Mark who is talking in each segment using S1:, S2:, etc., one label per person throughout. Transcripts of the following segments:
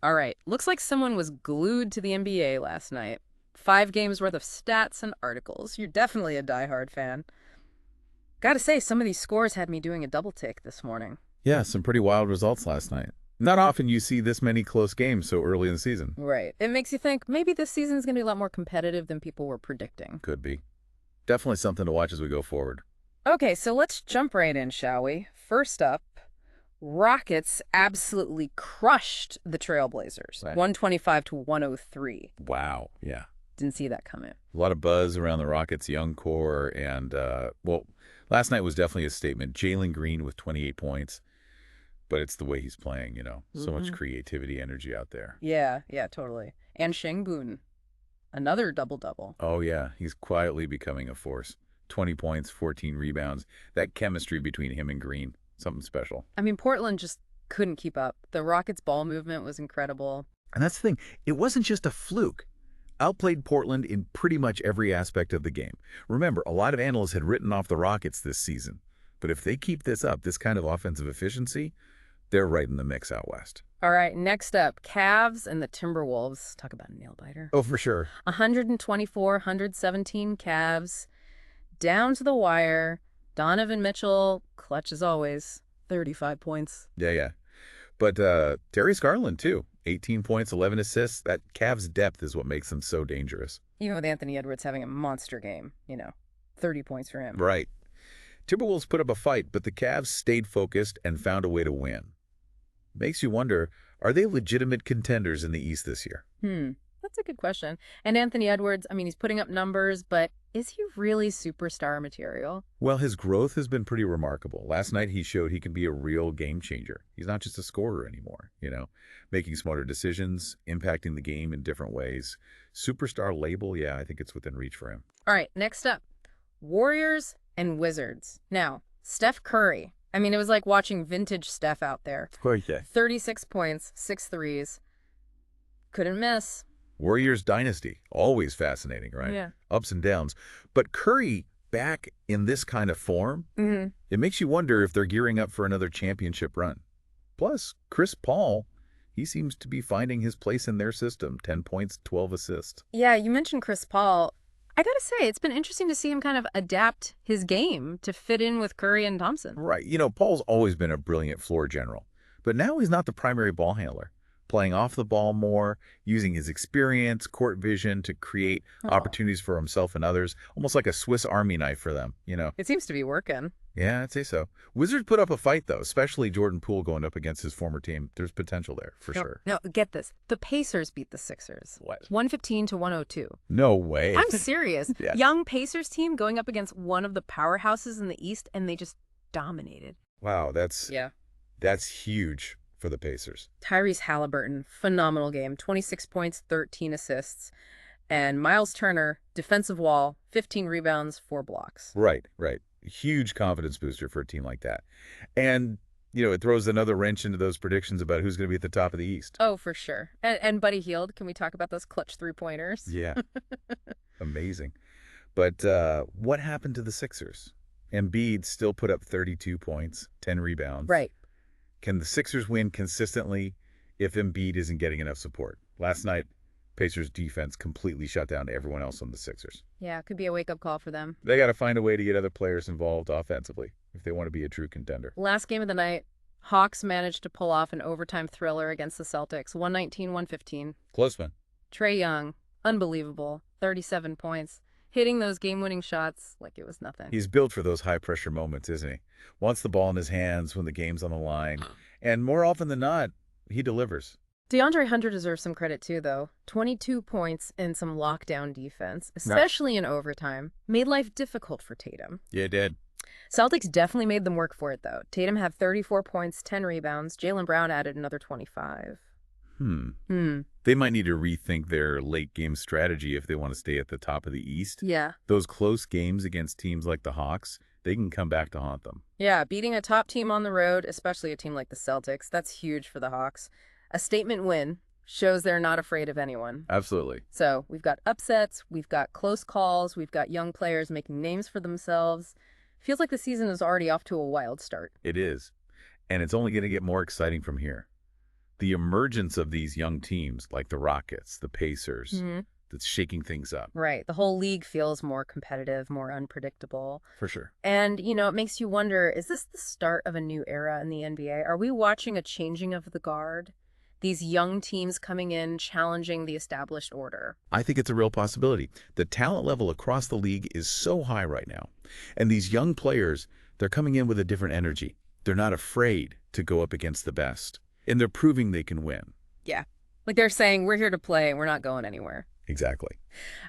S1: All right, looks like someone was glued to the NBA last night. 5 games worth of stats and articles. You're definitely a diehard fan. Gotta say, some of these scores had me doing a double take this morning.
S2: Yeah, some pretty wild results last night. Not often you see this many close games so early in the season.
S1: Right. It makes you think maybe this season's gonna be a lot more competitive than people were predicting.
S2: Could be. Definitely something to watch as we go forward.
S1: Okay, so let's jump right in, shall we? First up, Rockets absolutely crushed the Trailblazers,
S2: Right.
S1: 125 to 103.
S2: Wow. Yeah.
S1: Didn't see that coming.
S2: A lot of buzz around the Rockets' young core, and, well, last night was definitely a statement. Jalen Green with 28 points, but it's the way he's playing, you know. So much creativity, energy out there.
S1: Yeah, totally. And Şengün, another double-double.
S2: Oh, yeah. He's quietly becoming a force. 20 points, 14 rebounds. That chemistry between him and Green, something special.
S1: I mean, Portland just couldn't keep up. The Rockets' ball movement was incredible.
S2: And that's the thing. It wasn't just a fluke. Outplayed Portland in pretty much every aspect of the game. Remember, a lot of analysts had written off the Rockets this season. But if they keep this up, this kind of offensive efficiency, they're right in the mix out west.
S1: All right, next up, Cavs and the Timberwolves. Talk about a nail-biter.
S2: Oh, for sure.
S1: 124, 117 Cavs. Down to the wire. Donovan Mitchell, clutch as always, 35 points.
S2: Yeah. But Darius Garland, too. 18 points, 11 assists. That Cavs' depth is what makes them so dangerous.
S1: Even with Anthony Edwards having a monster game, 30 points for him.
S2: Right. Timberwolves put up a fight, but the Cavs stayed focused and found a way to win. Makes you wonder, are they legitimate contenders in the East this year?
S1: That's a good question. And Anthony Edwards, I mean, he's putting up numbers, but is he really superstar material?
S2: Well, his growth has been pretty remarkable. Last night he showed he can be a real game changer. He's not just a scorer anymore, making smarter decisions, impacting the game in different ways. Superstar label, yeah, I think it's within reach for him.
S1: All right, next up, Warriors and Wizards. Now, Steph Curry. I mean, it was like watching vintage Steph out there.
S2: Oh, yeah.
S1: 36 points, 6 threes. Couldn't miss.
S2: Warriors dynasty, always fascinating, right?
S1: Yeah.
S2: Ups and downs. But Curry back in this kind of form, it makes you wonder if they're gearing up for another championship run. Plus, Chris Paul, he seems to be finding his place in their system. 10 points, 12 assists.
S1: Yeah, you mentioned Chris Paul. I gotta say, it's been interesting to see him kind of adapt his game to fit in with Curry and Thompson.
S2: Right. Paul's always been a brilliant floor general. But now he's not the primary ball handler. Playing off the ball more, using his experience, court vision to create opportunities for himself and others, almost like a Swiss Army knife for them,
S1: It seems to be working.
S2: Yeah, I'd say so. Wizards put up a fight, though, especially Jordan Poole going up against his former team. There's potential there, for sure.
S1: No, get this. The Pacers beat the Sixers.
S2: What?
S1: 115 to 102.
S2: No way.
S1: I'm serious.
S2: Yeah.
S1: Young Pacers team going up against one of the powerhouses in the East, and they just dominated.
S2: Wow, that's huge for the Pacers.
S1: Tyrese Haliburton, phenomenal game. 26 points, 13 assists. And Miles Turner, defensive wall, 15 rebounds, 4 blocks.
S2: Right. Huge confidence booster for a team like that. And, it throws another wrench into those predictions about who's going to be at the top of the East.
S1: Oh, for sure. And Buddy Hield, can we talk about those clutch three-pointers?
S2: Yeah. Amazing. But what happened to the Sixers? Embiid still put up 32 points, 10 rebounds.
S1: Right.
S2: Can the Sixers win consistently if Embiid isn't getting enough support? Last night, Pacers defense completely shut down everyone else on the Sixers.
S1: Yeah, it could be a wake-up call for them.
S2: They got to find a way to get other players involved offensively if they want to be a true contender.
S1: Last game of the night, Hawks managed to pull off an overtime thriller against the Celtics, 119-115.
S2: Close one.
S1: Trae Young, unbelievable, 37 points. Hitting those game-winning shots like it was nothing.
S2: He's built for those high-pressure moments, isn't he? Wants the ball in his hands when the game's on the line. And more often than not, he delivers.
S1: DeAndre Hunter deserves some credit too, though. 22 points and some lockdown defense, especially in overtime, made life difficult for Tatum.
S2: Yeah, it did.
S1: Celtics definitely made them work for it, though. Tatum had 34 points, 10 rebounds. Jalen Brown added another 25.
S2: They might need to rethink their late-game strategy if they want to stay at the top of the East.
S1: Yeah.
S2: Those close games against teams like the Hawks, they can come back to haunt them.
S1: Yeah, beating a top team on the road, especially a team like the Celtics, that's huge for the Hawks. A statement win shows they're not afraid of anyone.
S2: Absolutely.
S1: So we've got upsets, we've got close calls, we've got young players making names for themselves. Feels like the season is already off to a wild start.
S2: It is. And it's only going to get more exciting from here. The emergence of these young teams like the Rockets, the Pacers,
S1: Hmm.
S2: that's shaking things up.
S1: Right. The whole league feels more competitive, more unpredictable.
S2: For sure.
S1: And, it makes you wonder, is this the start of a new era in the NBA? Are we watching a changing of the guard? These young teams coming in, challenging the established order.
S2: I think it's a real possibility. The talent level across the league is so high right now. And these young players, they're coming in with a different energy. They're not afraid to go up against the best. And they're proving they can win.
S1: Yeah. Like they're saying, we're here to play, we're not going anywhere.
S2: Exactly.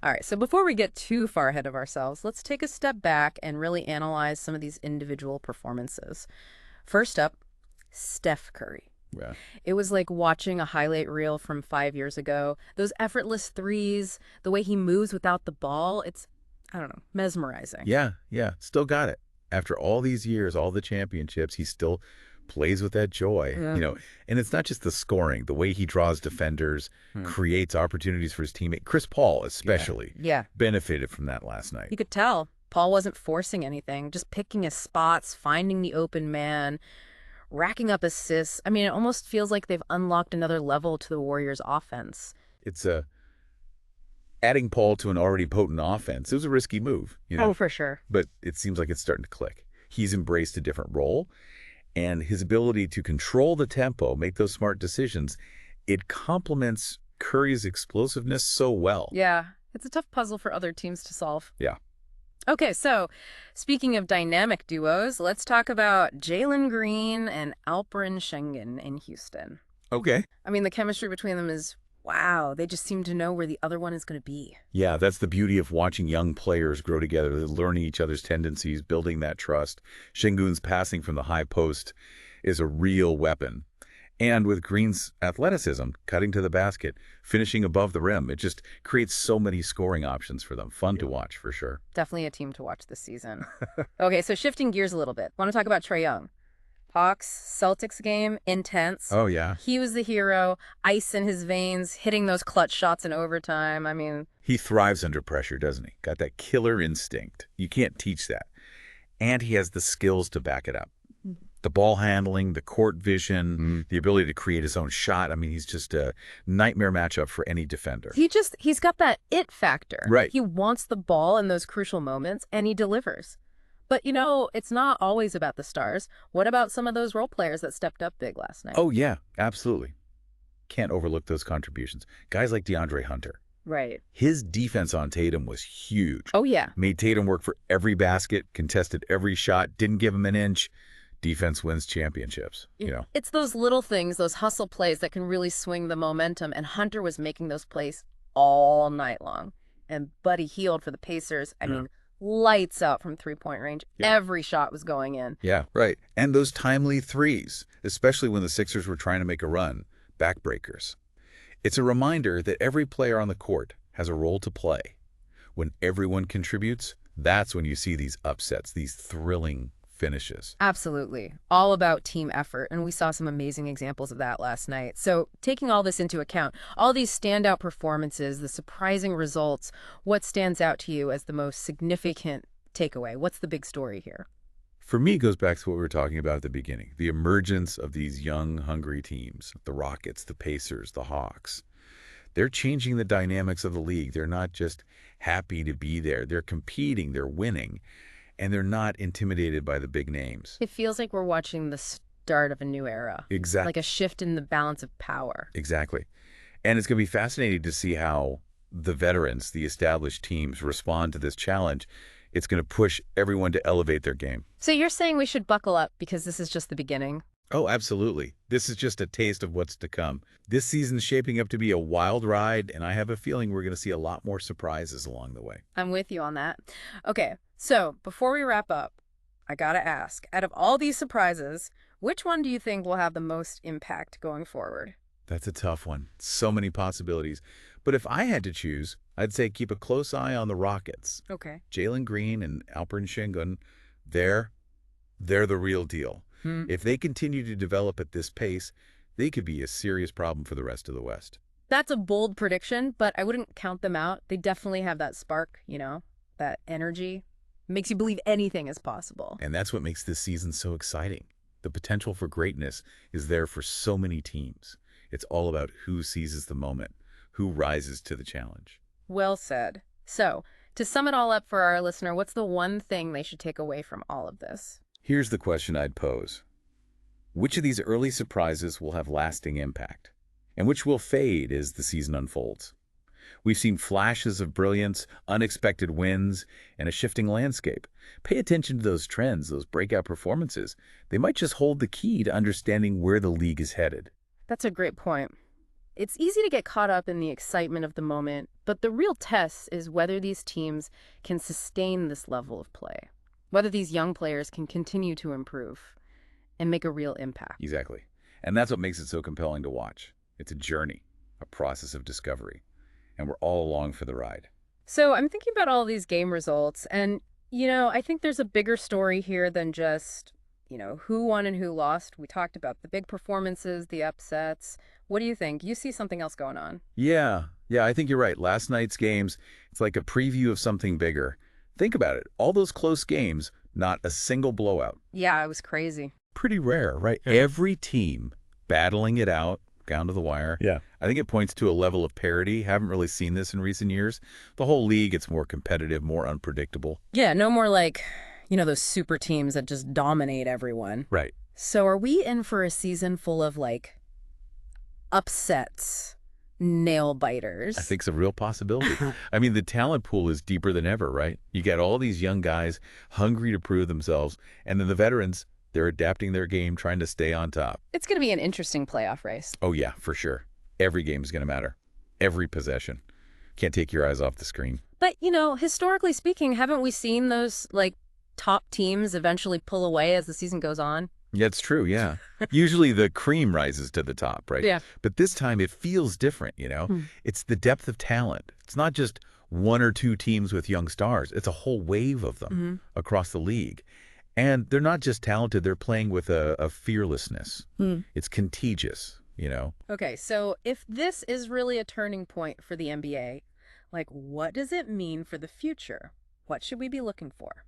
S1: All right, so before we get too far ahead of ourselves, let's take a step back and really analyze some of these individual performances. First up, Steph Curry.
S2: Yeah.
S1: It was like watching a highlight reel from 5 years ago. Those effortless threes, the way he moves without the ball, it's, I don't know, mesmerizing.
S2: Yeah. Still got it. After all these years, all the championships, he still plays with that joy,
S1: Yeah.
S2: And it's not just the scoring, the way he draws defenders, creates opportunities for his teammate. Chris Paul especially
S1: Yeah.
S2: benefited from that last night.
S1: You could tell Paul wasn't forcing anything, just picking his spots, finding the open man, racking up assists. I mean, it almost feels like they've unlocked another level to the Warriors' offense.
S2: It's adding Paul to an already potent offense. It was a risky move,
S1: Oh, for sure.
S2: but it seems like it's starting to click. He's embraced a different role, and his ability to control the tempo, make those smart decisions, it complements Curry's explosiveness so well.
S1: Yeah, it's a tough puzzle for other teams to solve.
S2: Yeah.
S1: Okay, so speaking of dynamic duos, let's talk about Jalen Green and Alperen Şengün in Houston.
S2: Okay.
S1: I mean, the chemistry between them is, wow, they just seem to know where the other one is going to be.
S2: Yeah, that's the beauty of watching young players grow together. They're learning each other's tendencies, building that trust. Şengün's passing from the high post is a real weapon. And with Green's athleticism, cutting to the basket, finishing above the rim, it just creates so many scoring options for them. Fun to watch, for sure.
S1: Definitely a team to watch this season. Okay, so shifting gears a little bit. Want to talk about Trae Young. Hawks, Celtics game, intense.
S2: Oh, yeah.
S1: He was the hero, ice in his veins, hitting those clutch shots in overtime. I mean,
S2: He thrives under pressure, doesn't he? Got that killer instinct. You can't teach that. And he has the skills to back it up. The ball handling, the court vision, the ability to create his own shot. I mean, he's just a nightmare matchup for any defender.
S1: he's got that it factor.
S2: Right.
S1: He wants the ball in those crucial moments, and he delivers. But, it's not always about the stars. What about some of those role players that stepped up big last night?
S2: Oh, yeah, absolutely. Can't overlook those contributions. Guys like DeAndre Hunter.
S1: Right.
S2: His defense on Tatum was huge.
S1: Oh, yeah.
S2: Made Tatum work for every basket, contested every shot, didn't give him an inch. Defense wins championships,
S1: It's those little things, those hustle plays that can really swing the momentum, and Hunter was making those plays all night long. And Buddy Hield for the Pacers, I mean, lights out from three-point range.
S2: Yeah.
S1: Every shot was going in.
S2: Yeah, right. And those timely threes, especially when the Sixers were trying to make a run, backbreakers. It's a reminder that every player on the court has a role to play. When everyone contributes, that's when you see these upsets, these thrilling finishes.
S1: Absolutely. All about team effort, and we saw some amazing examples of that last night. So taking all this into account, all these standout performances, the surprising results, what stands out to you as the most significant takeaway? What's the big story here?
S2: For me, it goes back to what we were talking about at the beginning, the emergence of these young, hungry teams, the Rockets, the Pacers, the Hawks. They're changing the dynamics of the league. They're not just happy to be there. They're competing, they're winning, and they're not intimidated by the big names.
S1: It feels like we're watching the start of a new era.
S2: Exactly.
S1: Like a shift in the balance of power.
S2: Exactly. And it's going to be fascinating to see how the veterans, the established teams, respond to this challenge. It's going to push everyone to elevate their game.
S1: So you're saying we should buckle up because this is just the beginning?
S2: Oh, absolutely. This is just a taste of what's to come. This season's shaping up to be a wild ride, and I have a feeling we're going to see a lot more surprises along the way.
S1: I'm with you on that. Okay, so before we wrap up, I gotta ask, out of all these surprises, which one do you think will have the most impact going forward?
S2: That's a tough one. So many possibilities. But if I had to choose, I'd say keep a close eye on the Rockets.
S1: Okay.
S2: Jalen Green and Alperen Şengün, they're the real deal. If they continue to develop at this pace, they could be a serious problem for the rest of the West.
S1: That's a bold prediction, but I wouldn't count them out. They definitely have that spark, that energy. Makes you believe anything is possible.
S2: And that's what makes this season so exciting. The potential for greatness is there for so many teams. It's all about who seizes the moment, who rises to the challenge.
S1: Well said. So, to sum it all up for our listener, what's the one thing they should take away from all of this?
S2: Here's the question I'd pose. Which of these early surprises will have lasting impact? And which will fade as the season unfolds? We've seen flashes of brilliance, unexpected wins, and a shifting landscape. Pay attention to those trends, those breakout performances. They might just hold the key to understanding where the league is headed.
S1: That's a great point. It's easy to get caught up in the excitement of the moment, but the real test is whether these teams can sustain this level of play, whether these young players can continue to improve and make a real impact.
S2: Exactly. And that's what makes it so compelling to watch. It's a journey, a process of discovery, and we're all along for the ride.
S1: So I'm thinking about all these game results, and, I think there's a bigger story here than just, who won and who lost. We talked about the big performances, the upsets. What do you think? You see something else going on?
S2: Yeah, I think you're right. Last night's games, it's like a preview of something bigger. Think about it. All those close games, not a single blowout.
S1: Yeah, it was crazy.
S2: Pretty rare, right? Every team battling it out down to the wire.
S3: Yeah.
S2: I think it points to a level of parity. Haven't really seen this in recent years. The whole league gets more competitive, more unpredictable.
S1: Yeah, no more like, those super teams that just dominate everyone.
S2: Right.
S1: So are we in for a season full of, upsets, nail biters?
S2: I think it's a real possibility. I mean, the talent pool is deeper than ever, right? You got all these young guys hungry to prove themselves, and then the veterans, they're adapting their game, trying to stay on top.
S1: It's going to be an interesting playoff race.
S2: Oh, yeah, for sure. Every game is going to matter. Every possession. Can't take your eyes off the screen.
S1: But, historically speaking, haven't we seen those, top teams eventually pull away as the season goes on?
S2: Yeah, it's true, yeah. Usually the cream rises to the top, right?
S1: Yeah.
S2: But this time it feels different, It's the depth of talent. It's not just one or two teams with young stars. It's a whole wave of them across the league. And they're not just talented, they're playing with a fearlessness. It's contagious,
S1: Okay, so if this is really a turning point for the NBA, what does it mean for the future? What should we be looking for?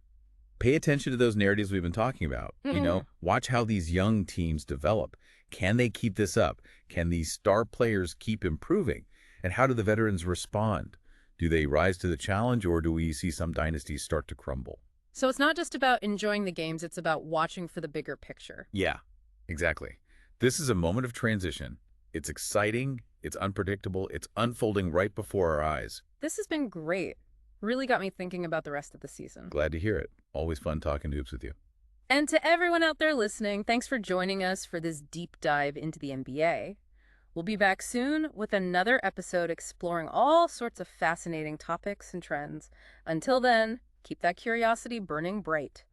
S2: Pay attention to those narratives we've been talking about. Watch how these young teams develop. Can they keep this up? Can these star players keep improving? And how do the veterans respond? Do they rise to the challenge, or do we see some dynasties start to crumble?
S1: So it's not just about enjoying the games, it's about watching for the bigger picture.
S2: Yeah, exactly. This is a moment of transition. It's exciting, it's unpredictable, it's unfolding right before our eyes.
S1: This has been great. Really got me thinking about the rest of the season.
S2: Glad to hear it. Always fun talking hoops with you.
S1: And to everyone out there listening, thanks for joining us for this deep dive into the NBA. We'll be back soon with another episode exploring all sorts of fascinating topics and trends. Until then, keep that curiosity burning bright.